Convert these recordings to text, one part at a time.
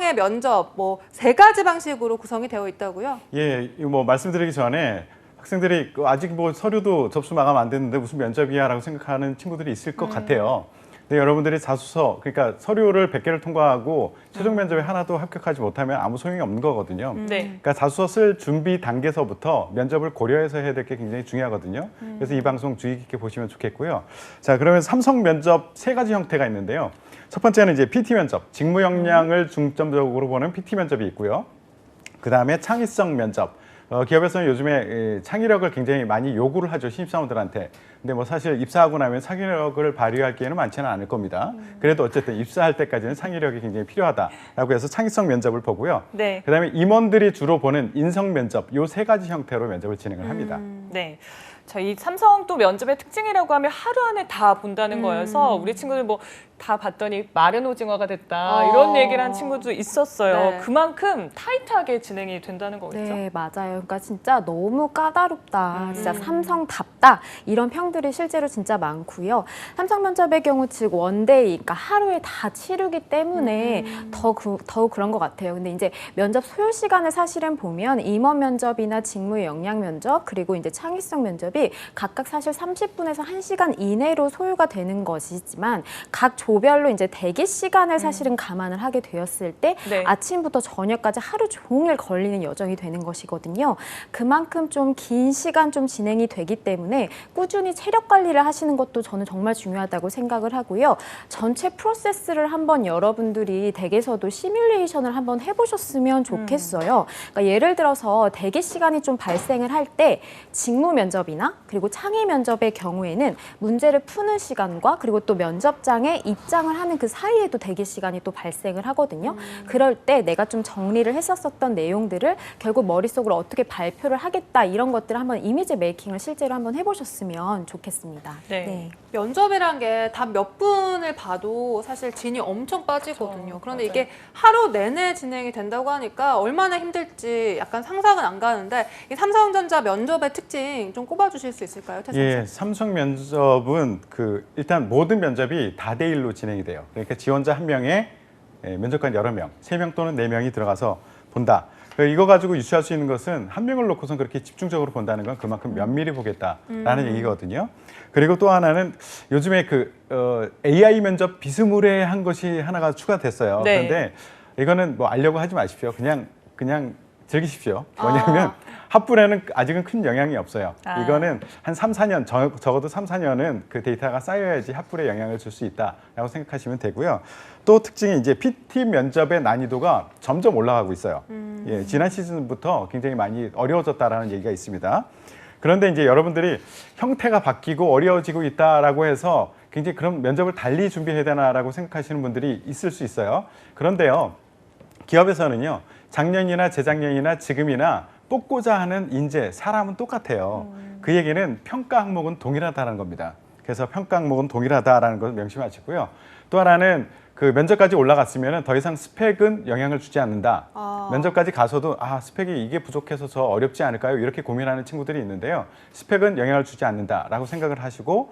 3성의 면접 뭐 3가지 방식으로 구성이 되어 있다고요? 예, 이거 뭐 말씀드리기 전에 학생들이 아직 뭐 서류도 접수 마감 안 됐는데 무슨 면접이야라고 생각하는 친구들이 있을 것 같아요. 근데 여러분들이 자소서, 그러니까 서류를 100개를 통과하고 최종 면접에 하나도 합격하지 못하면 아무 소용이 없는 거거든요. 네. 그러니까 자소서 쓸 준비 단계에서부터 면접을 고려해서 해야 될 게 굉장히 중요하거든요. 그래서 이 방송 주의 깊게 보시면 좋겠고요. 자, 그러면 삼성 면접 3가지 형태가 있는데요. 첫 번째는 이제 PT 면접, 직무 역량을 중점적으로 보는 PT 면접이 있고요. 그 다음에 창의성 면접. 기업에서는 요즘에 창의력을 굉장히 많이 요구를 하죠, 신입사원들한테. 근데 뭐 사실 입사하고 나면 창의력을 발휘할 기회는 많지는 않을 겁니다. 그래도 어쨌든 입사할 때까지는 창의력이 굉장히 필요하다라고 해서 창의성 면접을 보고요. 네. 그다음에 임원들이 주로 보는 인성 면접, 요 3가지 형태로 면접을 진행을 합니다. 네. 자, 이 삼성 또 면접의 특징이라고 하면 하루 안에 다 본다는 거여서 우리 친구들 뭐 다 봤더니 마른 오징어가 됐다 이런 얘기를 한 친구도 있었어요. 네. 그만큼 타이트하게 진행이 된다는 거겠죠? 네, 맞아요. 그러니까 진짜 너무 까다롭다. 진짜 삼성답다. 이런 평들이 실제로 진짜 많고요. 삼성 면접의 경우 즉 원데이, 그러니까 하루에 다 치르기 때문에 더 그런 것 같아요. 근데 이제 면접 소요 시간을 사실은 보면 임원 면접이나 직무 역량 면접 그리고 이제 창의성 면접이 각각 사실 30분에서 1시간 이내로 소요가 되는 것이지만 각 조별로 이제 대기 시간을 사실은 감안을 하게 되었을 때 네. 아침부터 저녁까지 하루 종일 걸리는 여정이 되는 것이거든요. 그만큼 좀 긴 시간 좀 진행이 되기 때문에 꾸준히 체력 관리를 하시는 것도 저는 정말 중요하다고 생각을 하고요. 전체 프로세스를 한번 여러분들이 댁에서도 시뮬레이션을 한번 해보셨으면 좋겠어요. 그러니까 예를 들어서 대기 시간이 좀 발생을 할 때 직무 면접이나 그리고 창의 면접의 경우에는 문제를 푸는 시간과 그리고 또 면접장에 입장을 하는 그 사이에도 대기 시간이 또 발생을 하거든요. 그럴 때 내가 좀 정리를 했었던 내용들을 결국 머릿속으로 어떻게 발표를 하겠다 이런 것들을 한번 이미지 메이킹을 실제로 한번 해보셨으면 좋겠습니다. 네. 면접이란 게 단 몇 분을 봐도 사실 진이 엄청 빠지거든요. 그런데 맞아요. 이게 하루 내내 진행이 된다고 하니까 얼마나 힘들지 약간 상상은 안 가는데 이 삼성전자 면접의 특징 좀 꼽아주실 수 있을까요, 태성 씨? 예, 삼성 면접은 일단 모든 면접이 다대일로 진행이 돼요. 그러니까 지원자 1명에 면접관 여러 명, 3명 또는 4명이 들어가서 본다. 이거 가지고 유추할 수 있는 것은 1명을 놓고선 그렇게 집중적으로 본다는 건 그만큼 면밀히 보겠다라는 얘기거든요. 그리고 또 하나는 요즘에 AI 면접 비스무리한 것이 하나가 추가됐어요. 네. 그런데 이거는 뭐 알려고 하지 마십시오. 그냥 즐기십시오. 뭐냐면 합불에는 아직은 큰 영향이 없어요. 이거는 한 3, 4년, 적어도 3, 4년은 그 데이터가 쌓여야지 합불에 영향을 줄 수 있다라고 생각하시면 되고요. 또 특징이 이제 PT 면접의 난이도가 점점 올라가고 있어요. 예, 지난 시즌부터 굉장히 많이 어려워졌다라는 얘기가 있습니다. 그런데 이제 여러분들이 형태가 바뀌고 어려워지고 있다라고 해서 굉장히 그런 면접을 달리 준비해야 되나라고 생각하시는 분들이 있을 수 있어요. 그런데요, 기업에서는요, 작년이나 재작년이나 지금이나 뽑고자 하는 인재, 사람은 똑같아요. 그 얘기는 평가 항목은 동일하다는 겁니다. 그래서 평가 항목은 동일하다라는 것을 명심하시고요. 또 하나는 그 면접까지 올라갔으면 더 이상 스펙은 영향을 주지 않는다. 면접까지 가서도 스펙이 이게 부족해서 저 어렵지 않을까요? 이렇게 고민하는 친구들이 있는데요. 스펙은 영향을 주지 않는다라고 생각을 하시고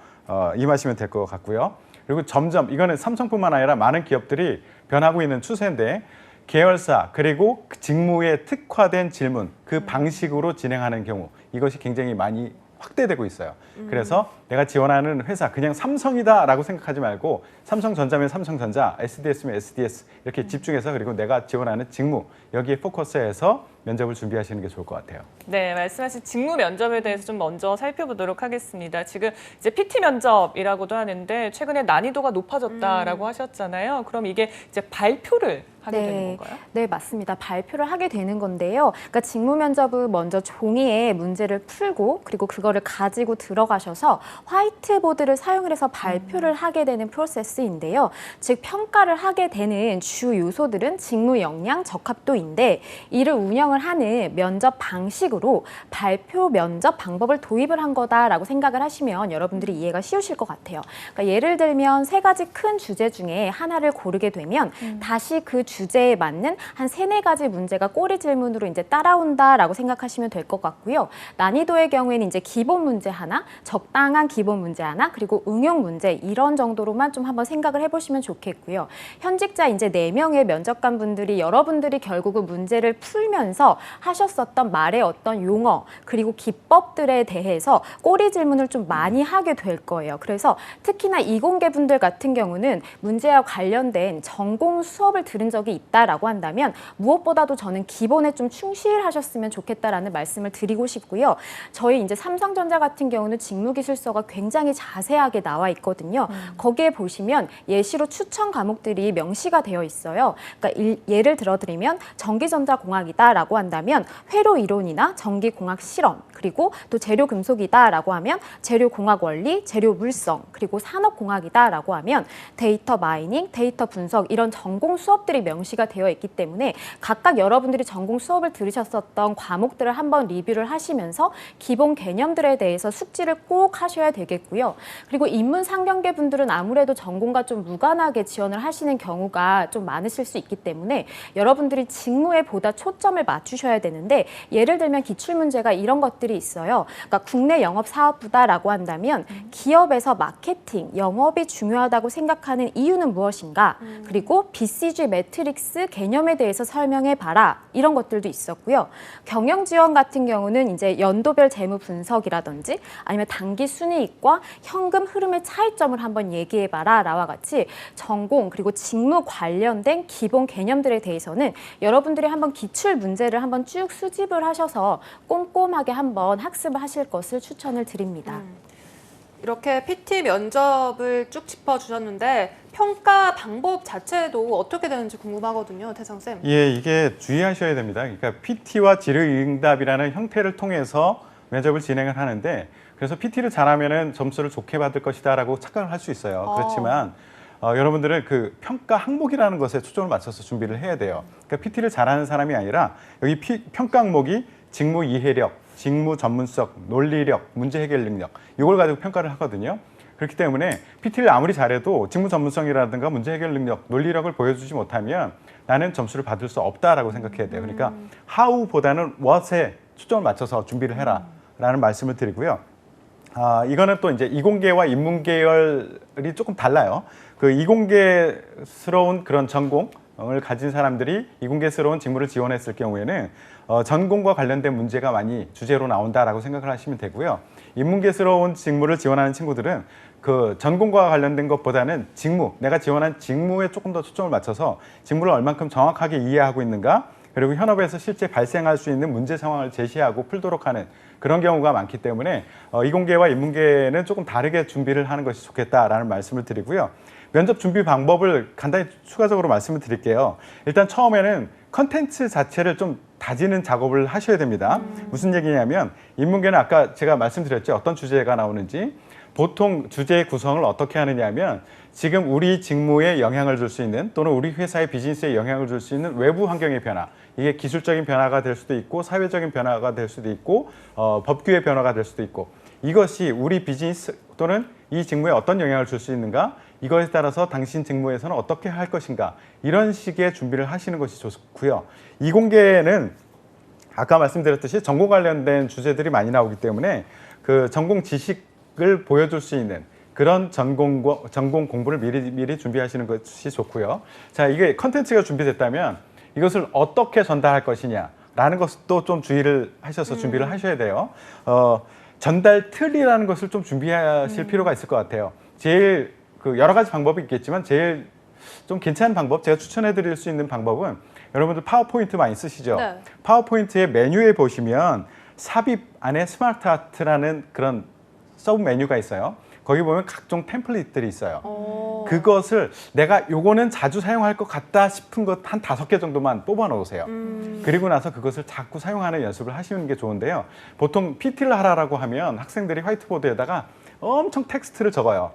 임하시면 될 것 같고요. 그리고 점점 이거는 삼성뿐만 아니라 많은 기업들이 변하고 있는 추세인데 계열사 그리고 직무에 특화된 질문 그 방식으로 진행하는 경우 이것이 굉장히 많이 확대되고 있어요. 그래서 내가 지원하는 회사 그냥 삼성이다라고 생각하지 말고 삼성전자면 삼성전자, SDS면 SDS 이렇게 집중해서 그리고 내가 지원하는 직무 여기에 포커스해서 면접을 준비하시는 게 좋을 것 같아요. 네, 말씀하신 직무 면접에 대해서 좀 먼저 살펴보도록 하겠습니다. 지금 이제 PT 면접이라고도 하는데 최근에 난이도가 높아졌다라고 하셨잖아요. 그럼 이게 이제 발표를 하게 되는 건가요? 네, 맞습니다. 발표를 하게 되는 건데요. 그러니까 직무 면접은 먼저 종이에 문제를 풀고 그리고 그거를 가지고 들어가셔서 화이트보드를 사용을 해서 발표를 하게 되는 프로세스인데요. 즉 평가를 하게 되는 주 요소들은 직무 역량, 적합도인데 이를 운영을 하는 면접 방식으로 발표 면접 방법을 도입을 한 거다라고 생각을 하시면 여러분들이 이해가 쉬우실 것 같아요. 그러니까 예를 들면 3가지 큰 주제 중에 하나를 고르게 되면 다시 그 주제에 맞는 한 3-4가지 문제가 꼬리 질문으로 이제 따라온다라고 생각하시면 될 것 같고요. 난이도의 경우에는 이제 기본 문제 하나, 적당한 기본 문제 하나, 그리고 응용 문제 이런 정도로만 좀 한번 생각을 해보시면 좋겠고요. 현직자 이제 4명의 면접관 분들이 여러분들이 결국은 문제를 풀면서 하셨었던 말의 어떤 용어 그리고 기법들에 대해서 꼬리 질문을 좀 많이 하게 될 거예요. 그래서 특히나 이공계 분들 같은 경우는 문제와 관련된 전공 수업을 들은 적이 있다라고 한다면 무엇보다도 저는 기본에 좀 충실하셨으면 좋겠다라는 말씀을 드리고 싶고요. 저희 이제 삼성전자 같은 경우는 직무기술서가 굉장히 자세하게 나와 있거든요. 거기에 보시면 예시로 추천 과목들이 명시가 되어 있어요. 그러니까 예를 들어드리면 전기전자공학이다라고 한다면 회로 이론이나 전기공학 실험 그리고 또 재료금속이다라고 하면 재료공학 원리, 재료물성 그리고 산업공학이다라고 하면 데이터 마이닝, 데이터 분석 이런 전공 수업들이 명시가 되어 있기 때문에 각각 여러분들이 전공 수업을 들으셨었던 과목들을 한번 리뷰를 하시면서 기본 개념들에 대해서 숙지를 꼭 하셔야 되겠고요. 그리고 인문상경계 분들은 아무래도 전공과 좀 무관하게 지원을 하시는 경우가 좀 많으실 수 있기 때문에 여러분들이 직무에 보다 초점을 맞추셔야 되는데 예를 들면 기출문제가 이런 것들이 있어요. 그러니까 국내 영업사업부다라고 한다면 기업에서 마케팅, 영업이 중요하다고 생각하는 이유는 무엇인가? 그리고 BCG 매트릭스 개념에 대해서 설명해봐라. 이런 것들도 있었고요. 경영지원 같은 경우는 이제 연도별 재무 분석이라든지 아니면 단기 순이익과 현금 흐름의 차이점을 한번 얘기해봐라. 라와 같이 전공 그리고 직무 관련된 기본 개념들에 대해서는 여러분들이 한번 기출 문제를 한번 쭉 수집을 하셔서 꼼꼼하게 한번 학습을 하실 것을 추천을 드립니다. 이렇게 PT 면접을 쭉 짚어주셨는데 평가 방법 자체도 어떻게 되는지 궁금하거든요, 태상쌤. 예, 이게 주의하셔야 됩니다. 그러니까 PT와 질의응답이라는 형태를 통해서 면접을 진행을 하는데 그래서 PT를 잘하면은 점수를 좋게 받을 것이다라고 착각을 할 수 있어요. 그렇지만 여러분들은 그 평가 항목이라는 것에 초점을 맞춰서 준비를 해야 돼요. 그러니까 PT를 잘하는 사람이 아니라 여기 평가 항목이 직무 이해력, 직무 전문성, 논리력, 문제 해결 능력 이걸 가지고 평가를 하거든요. 그렇기 때문에 PT를 아무리 잘해도 직무 전문성이라든가 문제 해결 능력, 논리력을 보여주지 못하면 나는 점수를 받을 수 없다라고 생각해야 돼요. 그러니까 how보다는 what에 초점을 맞춰서 준비를 해라라는 말씀을 드리고요. 이거는 또 이제 이공계와 인문계열이 조금 달라요. 그 이공계스러운 그런 전공을 가진 사람들이 이공계스러운 직무를 지원했을 경우에는 전공과 관련된 문제가 많이 주제로 나온다라고 생각을 하시면 되고요. 인문계스러운 직무를 지원하는 친구들은 그 전공과 관련된 것보다는 직무, 내가 지원한 직무에 조금 더 초점을 맞춰서 직무를 얼만큼 정확하게 이해하고 있는가, 그리고 현업에서 실제 발생할 수 있는 문제 상황을 제시하고 풀도록 하는 그런 경우가 많기 때문에 이공계와 인문계는 조금 다르게 준비를 하는 것이 좋겠다라는 말씀을 드리고요. 면접 준비 방법을 간단히 추가적으로 말씀을 드릴게요. 일단 처음에는 컨텐츠 자체를 좀 다지는 작업을 하셔야 됩니다. 무슨 얘기냐면 인문계는 아까 제가 말씀드렸죠. 어떤 주제가 나오는지. 보통 주제의 구성을 어떻게 하느냐 하면 지금 우리 직무에 영향을 줄 수 있는 또는 우리 회사의 비즈니스에 영향을 줄 수 있는 외부 환경의 변화, 이게 기술적인 변화가 될 수도 있고 사회적인 변화가 될 수도 있고 법규의 변화가 될 수도 있고 이것이 우리 비즈니스 또는 이 직무에 어떤 영향을 줄 수 있는가, 이것에 따라서 당신 직무에서는 어떻게 할 것인가, 이런 식의 준비를 하시는 것이 좋고요. 이공계는 아까 말씀드렸듯이 전공 관련된 주제들이 많이 나오기 때문에 그 전공 지식을 보여줄 수 있는 그런 전공 공부를 미리 준비하시는 것이 좋고요. 자, 이게 컨텐츠가 준비됐다면 이것을 어떻게 전달할 것이냐라는 것도 좀 주의를 하셔서 준비를 하셔야 돼요. 전달 틀이라는 것을 좀 준비하실 필요가 있을 것 같아요. 제일 그 여러 가지 방법이 있겠지만 제일 좀 괜찮은 방법, 제가 추천해 드릴 수 있는 방법은 여러분들 파워포인트 많이 쓰시죠? 네. 파워포인트의 메뉴에 보시면 삽입 안에 스마트 아트라는 그런 서브 메뉴가 있어요. 거기 보면 각종 템플릿들이 있어요. 그것을 내가 요거는 자주 사용할 것 같다 싶은 것 한 5개 정도만 뽑아 놓으세요. 그리고 나서 그것을 자꾸 사용하는 연습을 하시는 게 좋은데요. 보통 PT를 하라고 하면 학생들이 화이트보드에다가 엄청 텍스트를 적어요.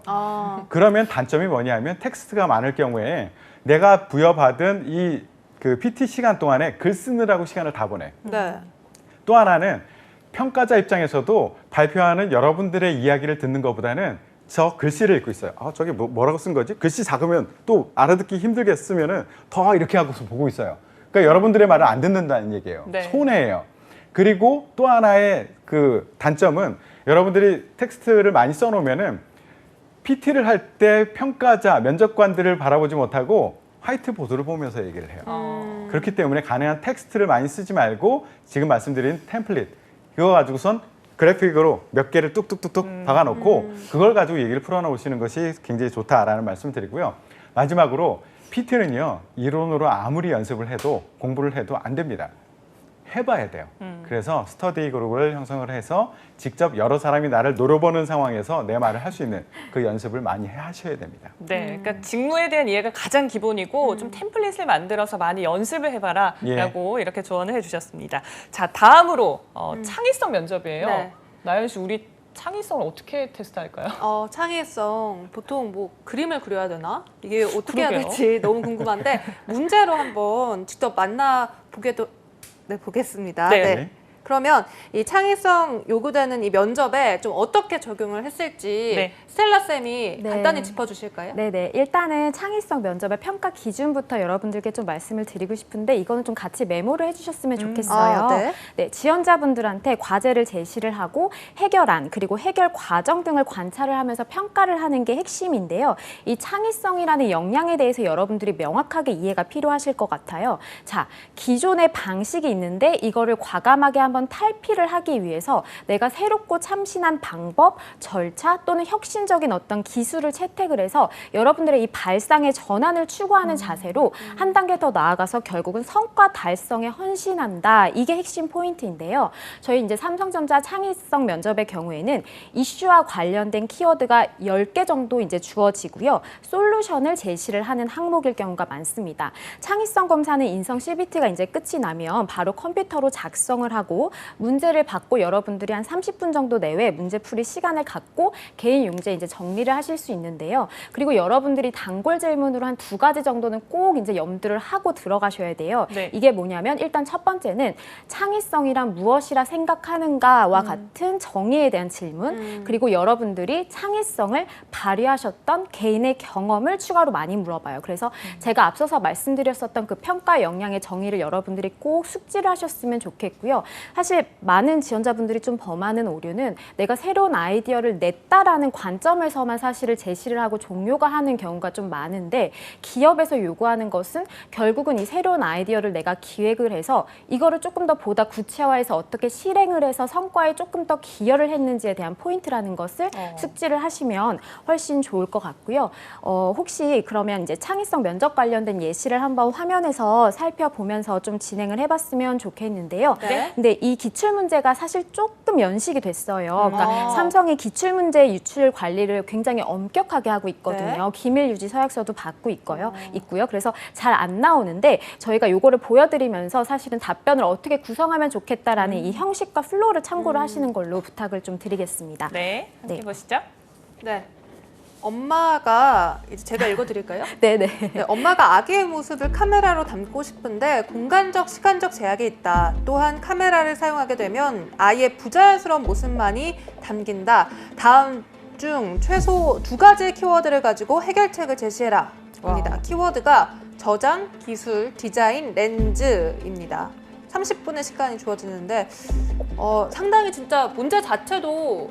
그러면 단점이 뭐냐 하면 텍스트가 많을 경우에 내가 부여받은 이 그 PT 시간 동안에 글 쓰느라고 시간을 다 보내. 네. 또 하나는 평가자 입장에서도 발표하는 여러분들의 이야기를 듣는 것보다는 저 글씨를 읽고 있어요. 아, 저게 뭐라고 쓴 거지? 글씨 작으면 또 알아듣기 힘들게 쓰면은 더 이렇게 하고서 보고 있어요. 그러니까 여러분들의 말을 안 듣는다는 얘기예요. 네. 손해예요. 그리고 또 하나의 그 단점은 여러분들이 텍스트를 많이 써놓으면은 PT를 할 때 평가자, 면접관들을 바라보지 못하고 화이트보드를 보면서 얘기를 해요. 그렇기 때문에 가능한 텍스트를 많이 쓰지 말고 지금 말씀드린 템플릿 이거 가지고선 그래픽으로 몇 개를 뚝뚝뚝뚝 박아놓고 그걸 가지고 얘기를 풀어놓으시는 것이 굉장히 좋다라는 말씀을 드리고요. 마지막으로 PT는요. 이론으로 아무리 연습을 해도 공부를 해도 안 됩니다. 해봐야 돼요. 그래서 스터디 그룹을 형성을 해서 직접 여러 사람이 나를 노려보는 상황에서 내 말을 할 수 있는 그 연습을 많이 하셔야 됩니다. 네, 그러니까 직무에 대한 이해가 가장 기본이고 좀 템플릿을 만들어서 많이 연습을 해봐라라고 이렇게 조언을 해주셨습니다. 자, 다음으로 창의성 면접이에요. 네. 나연 씨, 우리 창의성을 어떻게 테스트할까요? 창의성 보통 뭐 그림을 그려야 되나? 이게 어떻게 해야 그러게요. 될지 너무 궁금한데 문제로 한번 직접 만나 보겠습니다. 네. 그러면 이 창의성 요구되는 이 면접에 좀 어떻게 적용을 했을지 네. 스텔라 쌤이 네. 간단히 짚어주실까요? 네네. 일단은 창의성 면접의 평가 기준부터 여러분들께 좀 말씀을 드리고 싶은데 이거는 좀 같이 메모를 해주셨으면 좋겠어요. 네. 네, 지원자분들한테 과제를 제시를 하고 해결안 그리고 해결 과정 등을 관찰을 하면서 평가를 하는 게 핵심인데요. 이 창의성이라는 역량에 대해서 여러분들이 명확하게 이해가 필요하실 것 같아요. 자, 기존의 방식이 있는데 이거를 과감하게 한번 탈피를 하기 위해서 내가 새롭고 참신한 방법, 절차 또는 혁신적인 어떤 기술을 채택을 해서 여러분들의 이 발상의 전환을 추구하는 자세로 한 단계 더 나아가서 결국은 성과 달성에 헌신한다. 이게 핵심 포인트인데요. 저희 이제 삼성전자 창의성 면접의 경우에는 이슈와 관련된 키워드가 10개 정도 이제 주어지고요. 솔루션을 제시를 하는 항목일 경우가 많습니다. 창의성 검사는 인성 CBT가 이제 끝이 나면 바로 컴퓨터로 작성을 하고 문제를 받고 여러분들이 한 30분 정도 내외 문제풀이 시간을 갖고 개인 용지에 이제 정리를 하실 수 있는데요. 그리고 여러분들이 단골 질문으로 한 2가지 정도는 꼭 이제 염두를 하고 들어가셔야 돼요. 네. 이게 뭐냐면 일단 첫 번째는 창의성이란 무엇이라 생각하는가와 같은 정의에 대한 질문, 그리고 여러분들이 창의성을 발휘하셨던 개인의 경험을 추가로 많이 물어봐요. 그래서 제가 앞서서 말씀드렸었던 그 평가 역량의 정의를 여러분들이 꼭 숙지를 하셨으면 좋겠고요. 사실 많은 지원자분들이 좀 범하는 오류는 내가 새로운 아이디어를 냈다라는 관점에서만 사실을 제시를 하고 종료가 하는 경우가 좀 많은데 기업에서 요구하는 것은 결국은 이 새로운 아이디어를 내가 기획을 해서 이거를 조금 더 보다 구체화해서 어떻게 실행을 해서 성과에 조금 더 기여를 했는지에 대한 포인트라는 것을 숙지를 하시면 훨씬 좋을 것 같고요. 혹시 그러면 이제 창의성 면접 관련된 예시를 한번 화면에서 살펴보면서 좀 진행을 해봤으면 좋겠는데요. 네. 근데 이 기출문제가 사실 조금 연식이 됐어요. 그러니까 삼성이 기출문제 유출 관리를 굉장히 엄격하게 하고 있거든요. 기밀 유지 서약서도 받고 있고요. 그래서 잘 안 나오는데 저희가 요거를 보여드리면서 사실은 답변을 어떻게 구성하면 좋겠다라는 이 형식과 플로우를 참고를 하시는 걸로 부탁을 좀 드리겠습니다. 네, 함께 네. 보시죠. 네. 엄마가 이제 제가 읽어드릴까요? 네네. 네, 엄마가 아기의 모습을 카메라로 담고 싶은데 공간적, 시간적 제약이 있다. 또한 카메라를 사용하게 되면 아이의 부자연스러운 모습만이 담긴다. 다음 중 최소 2가지의 키워드를 가지고 해결책을 제시해라. 입니다. 키워드가 저장, 기술, 디자인, 렌즈입니다. 30분의 시간이 주어지는데 상당히 진짜 문제 자체도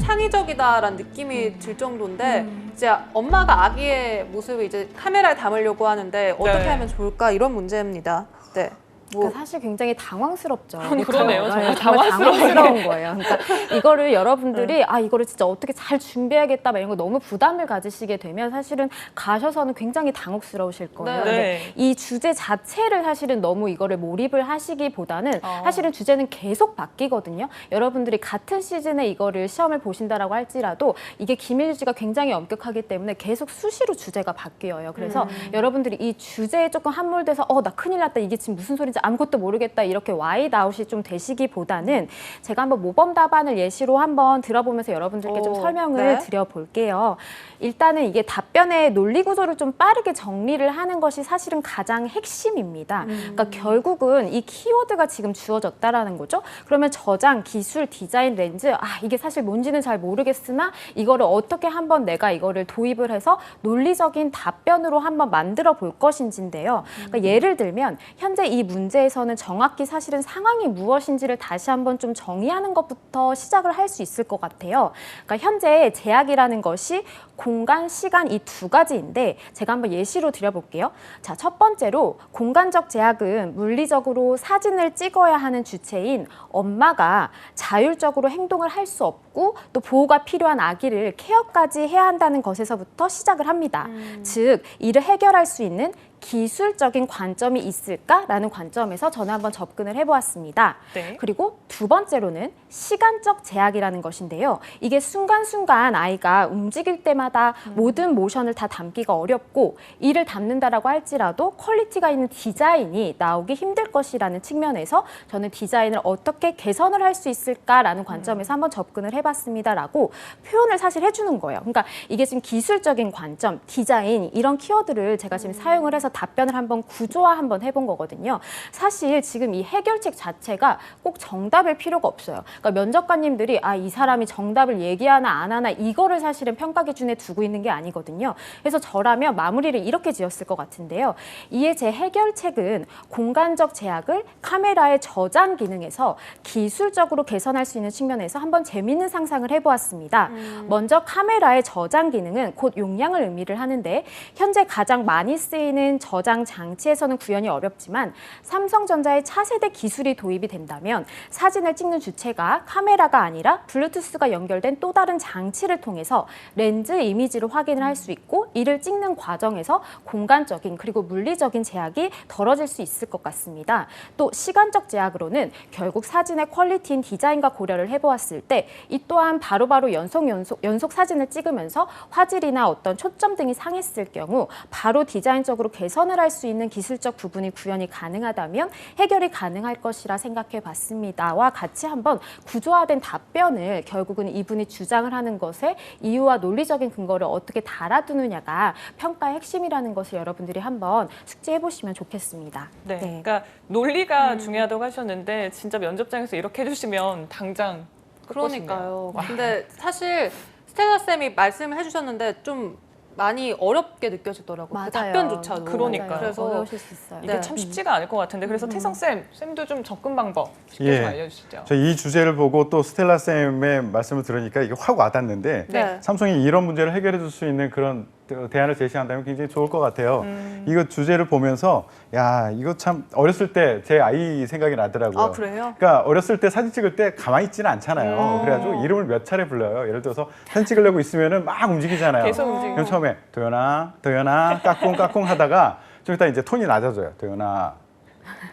창의적이다라는 느낌이 들 정도인데 이제 엄마가 아기의 모습을 이제 카메라에 담으려고 하는데 어떻게 네. 하면 좋을까 이런 문제입니다. 네. 그러니까 사실 굉장히 당황스럽죠. 그러네요. 정말 정말 당황스러워요. 당황스러운 거예요. 그러니까 이거를 여러분들이 이거를 진짜 어떻게 잘 준비해야겠다 막 이런 거 너무 부담을 가지시게 되면 사실은 가셔서는 굉장히 당혹스러우실 거예요. 네. 근데 이 주제 자체를 사실은 너무 이거를 몰입을 하시기보다는 사실은 주제는 계속 바뀌거든요. 여러분들이 같은 시즌에 이거를 시험을 보신다라고 할지라도 이게 기밀 유지가 굉장히 엄격하기 때문에 계속 수시로 주제가 바뀌어요. 그래서 여러분들이 이 주제에 조금 함몰돼서 나 큰일 났다 이게 지금 무슨 소리인지 아무것도 모르겠다 이렇게 와이드아웃이 좀 되시기보다는 제가 한번 모범 답안을 예시로 한번 들어보면서 여러분들께 좀 설명을 네. 드려볼게요. 일단은 이게 답변의 논리 구조를 좀 빠르게 정리를 하는 것이 사실은 가장 핵심입니다. 그러니까 결국은 이 키워드가 지금 주어졌다라는 거죠. 그러면 저장, 기술, 디자인, 렌즈, 이게 사실 뭔지는 잘 모르겠으나 이거를 어떻게 한번 내가 이거를 도입을 해서 논리적인 답변으로 한번 만들어 볼 것인지인데요. 그러니까 예를 들면 현재 이 문제에서는 정확히 사실은 상황이 무엇인지를 다시 한번 좀 정의하는 것부터 시작을 할 수 있을 것 같아요. 그러니까 현재 제약이라는 것이 공간, 시간 이 두 가지인데 제가 한번 예시로 드려볼게요. 자, 첫 번째로 공간적 제약은 물리적으로 사진을 찍어야 하는 주체인 엄마가 자율적으로 행동을 할 수 없고 또 보호가 필요한 아기를 케어까지 해야 한다는 것에서부터 시작을 합니다. 즉, 이를 해결할 수 있는 기술적인 관점이 있을까라는 관점에서 저는 한번 접근을 해보았습니다. 네. 그리고 두 번째로는 시간적 제약이라는 것인데요. 이게 순간순간 아이가 움직일 때마다 모든 모션을 다 담기가 어렵고 이를 담는다라고 할지라도 퀄리티가 있는 디자인이 나오기 힘들 것이라는 측면에서 저는 디자인을 어떻게 개선을 할 수 있을까라는 관점에서 한번 접근을 해봤습니다라고 표현을 사실 해주는 거예요. 그러니까 이게 지금 기술적인 관점, 디자인 이런 키워드를 제가 지금 사용을 해서 답변을 한번 구조화 한번 해본 거거든요. 사실 지금 이 해결책 자체가 꼭 정답일 필요가 없어요. 그러니까 면접관님들이 이 사람이 정답을 얘기하나 안 하나 이거를 사실은 평가 기준에 두고 있는 게 아니거든요. 그래서 저라면 마무리를 이렇게 지었을 것 같은데요. 이에 제 해결책은 공간적 제약을 카메라의 저장 기능에서 기술적으로 개선할 수 있는 측면에서 한번 재미있는 상상을 해보았습니다. 먼저 카메라의 저장 기능은 곧 용량을 의미를 하는데 현재 가장 많이 쓰이는 저장 장치에서는 구현이 어렵지만 삼성전자의 차세대 기술이 도입이 된다면 사진을 찍는 주체가 카메라가 아니라 블루투스가 연결된 또 다른 장치를 통해서 렌즈 이미지를 확인을 할 수 있고 이를 찍는 과정에서 공간적인 그리고 물리적인 제약이 덜어질 수 있을 것 같습니다. 또 시간적 제약으로는 결국 사진의 퀄리티인 디자인과 고려를 해보았을 때 이 또한 바로바로 연속 사진을 찍으면서 화질이나 어떤 초점 등이 상했을 경우 바로 디자인적으로 개선을 할 수 있는 기술적 부분이 구현이 가능하다면 해결이 가능할 것이라 생각해 봤습니다와 같이 한번 구조화된 답변을 결국은 이분이 주장을 하는 것에 이유와 논리적인 근거를 어떻게 달아두느냐가 평가의 핵심이라는 것을 여러분들이 한번 숙지해 보시면 좋겠습니다. 네. 그러니까 논리가 중요하다고 하셨는데 진짜 면접장에서 이렇게 해주시면 당장 그러니까요. 근데 사실 스텔라 쌤이 말씀을 해주셨는데 좀 많이 어렵게 느껴지더라고요. 맞아요. 그 답변조차도. 그러니까요. 그래서 어려우실 수 있어요. 이게 네. 참 쉽지가 않을 것 같은데 그래서 태성 쌤도 좀 접근 방법 쉽게 예. 좀 알려주시죠. 저 이 주제를 보고 또 스텔라 쌤의 말씀을 들으니까 이게 확 와닿는데 네. 삼성이 이런 문제를 해결해 줄 수 있는 그런 대안을 제시한다면 굉장히 좋을 것 같아요. 이거 주제를 보면서 야 이거 참 어렸을 때 제 아이 생각이 나더라고요. 아, 그래요? 그러니까 어렸을 때 사진 찍을 때 가만히 있지는 않잖아요. 그래가지고 이름을 몇 차례 불러요. 예를 들어서 사진 찍으려고 있으면은 막 움직이잖아요. 계속 움직이고. 그럼 처음에 도연아 까꿍 하다가 좀 이따 이제 톤이 낮아져요.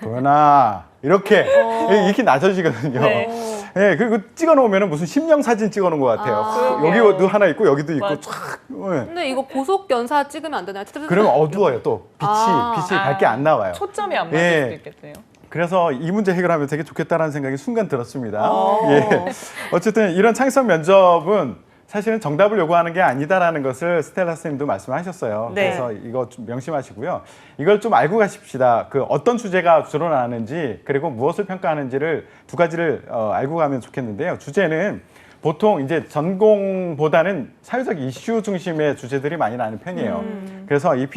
도연아 이렇게 낮아지거든요. 네. 네, 그리고 찍어놓으면 무슨 심령 사진 찍어놓은 것 같아요. 그러게요. 여기도 하나 있고 여기도 있고 맞아. 쫙. 네. 근데 이거 보석 연사 찍으면 안 되나요? 그러면 어두워요 또 빛이 밝게 안 나와요. 초점이 안 맞을 예. 수도 있겠네요. 그래서 이 문제 해결하면 되게 좋겠다라는 생각이 순간 들었습니다. 예. 어쨌든 이런 창의성 면접은 사실은 정답을 요구하는 게 아니다라는 것을 스텔라 선생님도 말씀하셨어요. 네. 그래서 이거 좀 명심하시고요. 이걸 좀 알고 가십시다. 그 어떤 주제가 주로 나왔는지 그리고 무엇을 평가하는지를 두 가지를 알고 가면 좋겠는데요. 주제는 보통 이제 전공보다는 사회적 이슈 중심의 주제들이 많이 나는 편이에요. 그래서 이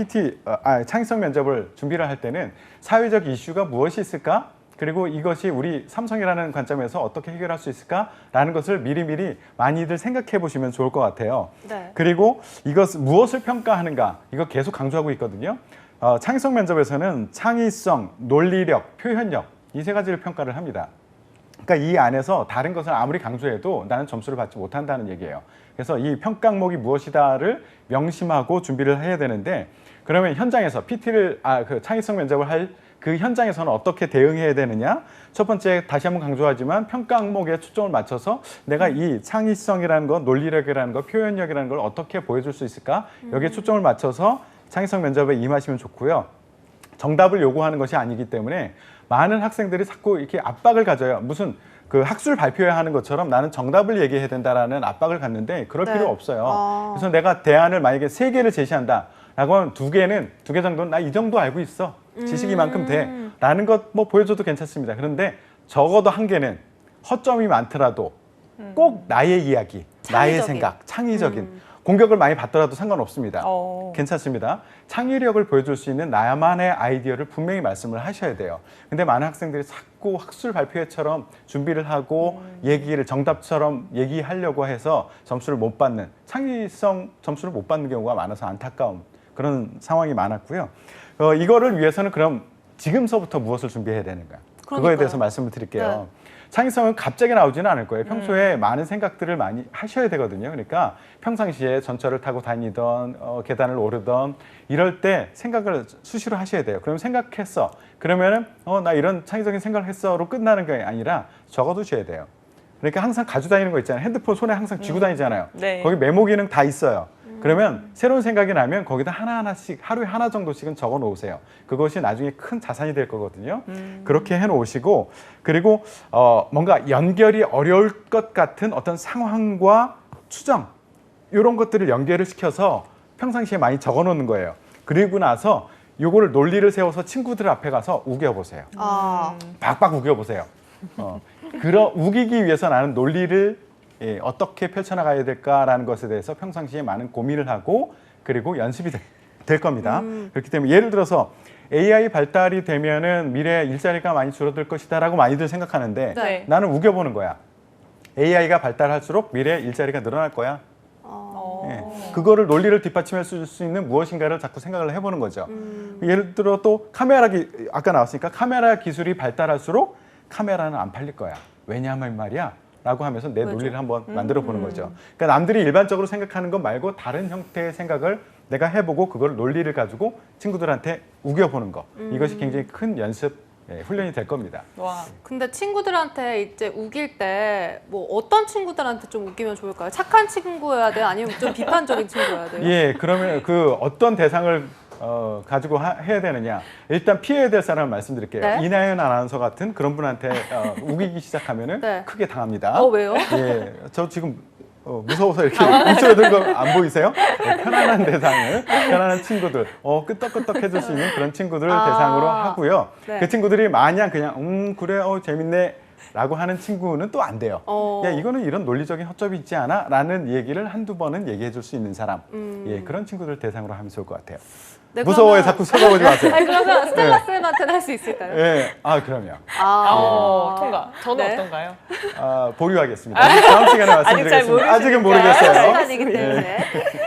창의성 면접을 준비를 할 때는 사회적 이슈가 무엇이 있을까? 그리고 이것이 우리 삼성이라는 관점에서 어떻게 해결할 수 있을까라는 것을 미리미리 많이들 생각해 보시면 좋을 것 같아요. 네. 그리고 무엇을 평가하는가 이거 계속 강조하고 있거든요. 창의성 면접에서는 창의성, 논리력, 표현력 이 세 가지를 평가를 합니다. 그러니까 이 안에서 다른 것을 아무리 강조해도 나는 점수를 받지 못한다는 얘기예요. 그래서 이 평가 항목이 무엇이다를 명심하고 준비를 해야 되는데 그러면 현장에서 그 창의성 면접을 할 그 현장에서는 어떻게 대응해야 되느냐? 첫 번째 다시 한번 강조하지만 평가 항목에 초점을 맞춰서 내가 이 창의성이라는 것, 논리력이라는 것, 표현력이라는 걸 어떻게 보여줄 수 있을까? 여기에 초점을 맞춰서 창의성 면접에 임하시면 좋고요. 정답을 요구하는 것이 아니기 때문에 많은 학생들이 자꾸 이렇게 압박을 가져요. 무슨 그 학술 발표해야 하는 것처럼 나는 정답을 얘기해야 된다라는 압박을 갖는데 그럴 네. 필요 없어요. 그래서 내가 대안을 만약에 3개를 제시한다라고 하면 2개 정도는 나 이 정도 알고 있어. 지식이 이만큼 돼. 라는 것 뭐 보여줘도 괜찮습니다. 그런데 적어도 1개는 허점이 많더라도 꼭 나의 이야기, 나의 창의적인. 생각, 창의적인 공격을 많이 받더라도 상관없습니다. 괜찮습니다. 창의력을 보여줄 수 있는 나만의 아이디어를 분명히 말씀을 하셔야 돼요. 근데 많은 학생들이 자꾸 학술 발표회처럼 준비를 하고 얘기를 정답처럼 얘기하려고 해서 점수를 못 받는, 창의성 점수를 못 받는 경우가 많아서 안타까운 그런 상황이 많았고요. 이거를 위해서는 그럼 지금서부터 무엇을 준비해야 되는가? 그거에 그러니까요. 대해서 말씀을 드릴게요. 네. 창의성은 갑자기 나오지는 않을 거예요. 평소에 많은 생각들을 많이 하셔야 되거든요. 그러니까 평상시에 전철을 타고 다니던 계단을 오르던 이럴 때 생각을 수시로 하셔야 돼요. 그럼 생각했어. 그러면은 나 이런 창의적인 생각을 했어로 끝나는 게 아니라 적어두셔야 돼요. 그러니까 항상 가지고 다니는 거 있잖아요. 핸드폰 손에 항상 쥐고 다니잖아요. 네. 거기 메모 기능 다 있어요. 그러면 새로운 생각이 나면 거기다 하나하나씩 하루에 하나 정도씩은 적어 놓으세요. 그것이 나중에 큰 자산이 될 거거든요. 그렇게 해 놓으시고 그리고 뭔가 연결이 어려울 것 같은 어떤 상황과 추정 이런 것들을 연결을 시켜서 평상시에 많이 적어 놓는 거예요. 그리고 나서 요거를 논리를 세워서 친구들 앞에 가서 우겨보세요. 박박 우겨보세요. 우기기 위해서 나는 논리를 어떻게 펼쳐나가야 될까라는 것에 대해서 평상시에 많은 고민을 하고 그리고 연습이 될 겁니다. 그렇기 때문에 예를 들어서 AI 발달이 되면은 미래에 일자리가 많이 줄어들 것이다라고 많이들 생각하는데 네. 나는 우겨보는 거야. AI가 발달할수록 미래에 일자리가 늘어날 거야. 그거를 논리를 뒷받침할 수 있는 무엇인가를 자꾸 생각을 해보는 거죠. 예를 들어 또 아까 나왔으니까 카메라 기술이 발달할수록 카메라는 안 팔릴 거야. 왜냐하면 말이야. 라고 하면서 내 논리를 한번 만들어 보는 거죠. 그러니까 남들이 일반적으로 생각하는 것 말고 다른 형태의 생각을 내가 해보고 그걸 논리를 가지고 친구들한테 우겨보는 거. 이것이 굉장히 큰 연습, 훈련이 될 겁니다. 와. 근데 친구들한테 이제 우길 때 뭐 어떤 친구들한테 좀 우기면 좋을까요? 착한 친구여야 돼요? 아니면 좀 비판적인 친구여야 돼요? 예, 그러면 그 어떤 대상을 가지고 해야 되느냐. 일단 피해야 될 사람을 말씀드릴게요. 네. 이나연 아나운서 같은 그런 분한테 우기기 시작하면은 네. 크게 당합니다. 왜요? 예, 저 지금 무서워서 이렇게 움츠러든 거 안 보이세요? 편안한 대상을, 편안한 친구들, 끄떡끄떡 해줄 수 있는 그런 친구들 대상으로 하고요. 네. 그 친구들이 마냥 그냥 그래, 재밌네. 라고 하는 친구는 또 안 돼요. 야, 이거는 이런 논리적인 허점이 있지 않아? 라는 얘기를 한두 번은 얘기해 줄 수 있는 사람. 예, 그런 친구들 대상으로 하면 좋을 것 같아요. 네, 무서워요. 그러면- 자꾸 쳐다보지 마세요. 아니, 그러면 스텔라 쌤한테는 할 수 있을까요? 예, 그럼요. 통과. 저는 네. 어떤가요? 보류하겠습니다. 다음 시간에 말씀드리겠습니다. 모르시니까. 아직은 모르겠어요. 시간이기 때문에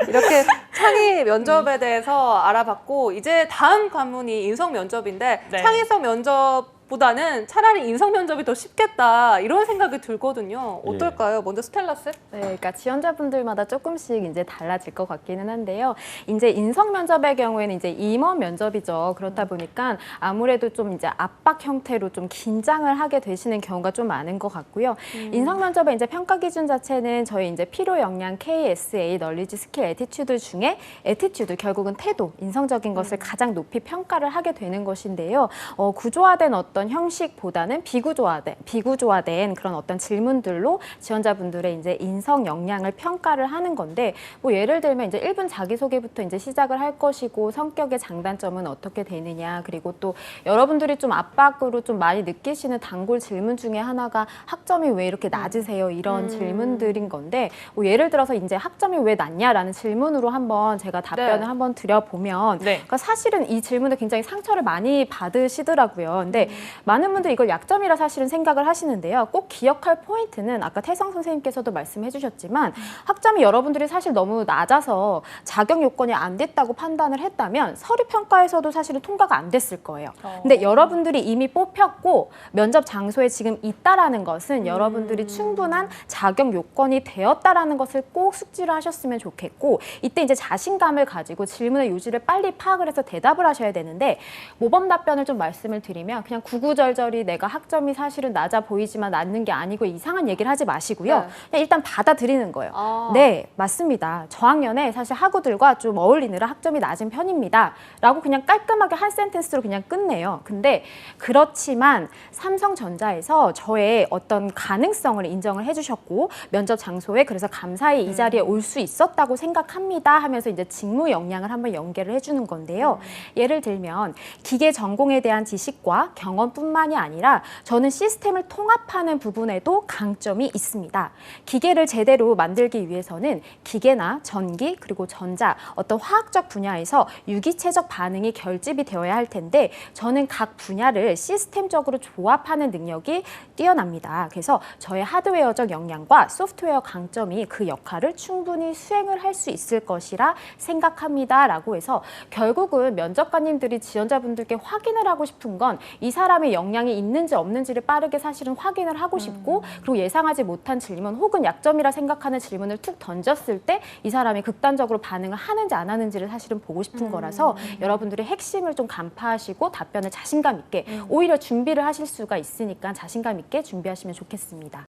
이렇게 창의 면접에 대해서 알아봤고 이제 다음 관문이 인성 면접인데 네. 창의성 면접보다는 차라리 인성 면접이 더 쉽겠다 이런 생각이 들거든요. 어떨까요? 먼저 스텔라 쌤? 네, 그러니까 지원자분들마다 조금씩 이제 달라질 것 같기는 한데요. 이제 인성 면접의 경우에는 이제 임원 면접이죠. 그렇다 보니까 아무래도 좀 이제 압박 형태로 좀 긴장을 하게 되시는 경우가 좀 많은 것 같고요. 인성 면접의 이제 평가 기준 자체는 저희 이제 필요 역량 KSA, 널리지, 스킬, 애티튜드 중에 애티튜드 결국은 태도, 인성적인 것을 가장 높이 평가를 하게 되는 것인데요. 구조화된 어떤 형식보다는 비구조화된 그런 어떤 질문들로 지원자분들의 이제 인성 역량을 평가를 하는 건데, 뭐 예를 들면 이제 1분 자기소개부터 이제 시작을 할 것이고, 성격의 장단점은 어떻게 되느냐, 그리고 또 여러분들이 좀 압박으로 좀 많이 느끼시는 단골 질문 중에 하나가 학점이 왜 이렇게 낮으세요? 이런 질문들인 건데, 뭐 예를 들어서 이제 학점이 왜 낮냐라는 질문으로 한번 제가 답변을 네. 한번 드려보면, 네. 그러니까 사실은 이 질문에 굉장히 상처를 많이 받으시더라고요. 근데 많은 분들이 이걸 약점이라 사실은 생각을 하시는데요. 꼭 기억할 포인트는 아까 태성 선생님께서도 말씀해 주셨지만 학점이 여러분들이 사실 너무 낮아서 자격 요건이 안 됐다고 판단을 했다면 서류 평가에서도 사실은 통과가 안 됐을 거예요. 근데 여러분들이 이미 뽑혔고 면접 장소에 지금 있다라는 것은 여러분들이 충분한 자격 요건이 되었다라는 것을 꼭 숙지를 하셨으면 좋겠고, 이때 이제 자신감을 가지고 질문의 요지를 빨리 파악을 해서 대답을 하셔야 되는데, 모범 답변을 좀 말씀을 드리면 그냥 구구절절히 내가 학점이 사실은 낮아 보이지만 낮는 게 아니고 이상한 얘기를 하지 마시고요. 네. 그냥 일단 받아들이는 거예요. 아. 네, 맞습니다. 저학년에 사실 학우들과 좀 어울리느라 학점이 낮은 편입니다. 라고 그냥 깔끔하게 한 센텐스로 그냥 끝내요. 근데 그렇지만 삼성전자에서 저의 어떤 가능성을 인정을 해주셨고 면접 장소에 그래서 감사히 이 자리에 올 수 있었다고 생각합니다 하면서 이제 직무 역량을 한번 연계를 해주는 건데요. 예를 들면 기계 전공에 대한 지식과 경험뿐만이 아니라 저는 시스템을 통합하는 부분에도 강점이 있습니다. 기계를 제대로 만들기 위해서는 기계나 전기 그리고 전자 어떤 화학적 분야에서 유기체적 반응이 결집이 되어야 할 텐데 저는 각 분야를 시스템적으로 조합하는 능력이 뛰어납니다. 그래서 저의 하드웨어적 역량과 소프트웨어 강점이 그 역할을 충분히 수행을 할 수 있을 것이라 생각합니다. 라고 해서 결국은 면접관님들이 지원자분들께 확인을 하고 싶은 건 이 사람의 역량이 있는지 없는지를 빠르게 사실은 확인을 하고 싶고 그리고 예상하지 못한 질문 혹은 약점이라 생각하는 질문을 툭 던졌을 때 이 사람이 극단적으로 반응을 하는지 안 하는지를 사실은 보고 싶은 거라서 여러분들의 핵심을 좀 간파하시고 답변을 자신감 있게 오히려 준비를 하실 수가 있으니까 자신감 있게 준비하시면 좋겠습니다.